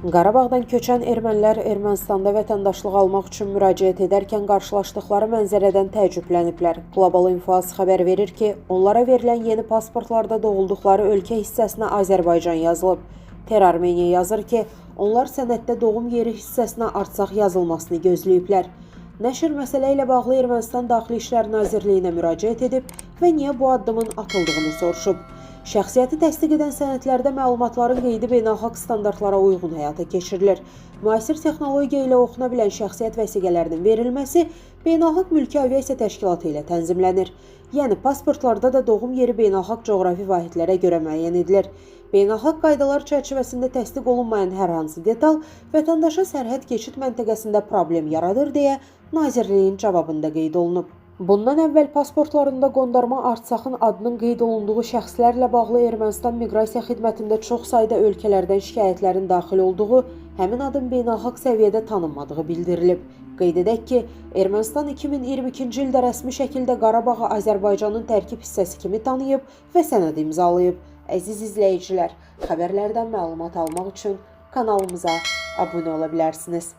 Qarabağdan köçən ermənilər Ermənistanda vətəndaşlıq almaq üçün müraciət edərkən qarşılaşdıqları mənzərədən təəccübləniblər. Qlobal İnfo xəbər verir ki, onlara verilən yeni pasportlarda doğulduqları ölkə hissəsinə Azərbaycan yazılıb. Terarmeniya yazır ki, onlar sənəddə doğum yeri hissəsinə Artsaq yazılmasını gözləyiblər. Nəşr məsələ ilə bağlı Ermənistan Daxili İşlər Nazirliyinə müraciət edib və niyə bu addımın atıldığını soruşub. Şəxsiyyəti təsdiq edən sənədlərdə məlumatların qeydi beynəlxalq standartlara uyğun həyata keçirilir. Müasir texnologiya ilə oxuna bilən şəxsiyyət vəsiqələrinin verilməsi Beynəlxalq Mülki Aviasiya Təşkilatı ilə tənzimlənir. Yəni, pasportlarda da doğum yeri beynəlxalq coğrafi vahidlərə görə müəyyən edilir. Beynəlxalq qaydalar çərçivəsində təsdiq olunmayan hər hansı detal vətəndaşa sərhəd keçid məntəqəsində problem yaradır deyə Nazirliyin cavabında qeyd olunub. Bundan əvvəl pasportlarında qondarma Artsaqın adının qeyd olunduğu şəxslərlə bağlı Ermənistan Miqrasiya Xidmətində çox sayda ölkələrdən şikayətlərin daxil olduğu, həmin adın beynəlxalq səviyyədə tanınmadığı bildirilib. Qeyd edək ki, Ermənistan 2022-ci ildə rəsmi şəkildə Qarabağı Azərbaycanın tərkib hissəsi kimi tanıyıb və sənəd imzalayıb. Əziz izləyicilər, xəbərlərdən məlumat almaq üçün kanalımıza abunə ola bilərsiniz.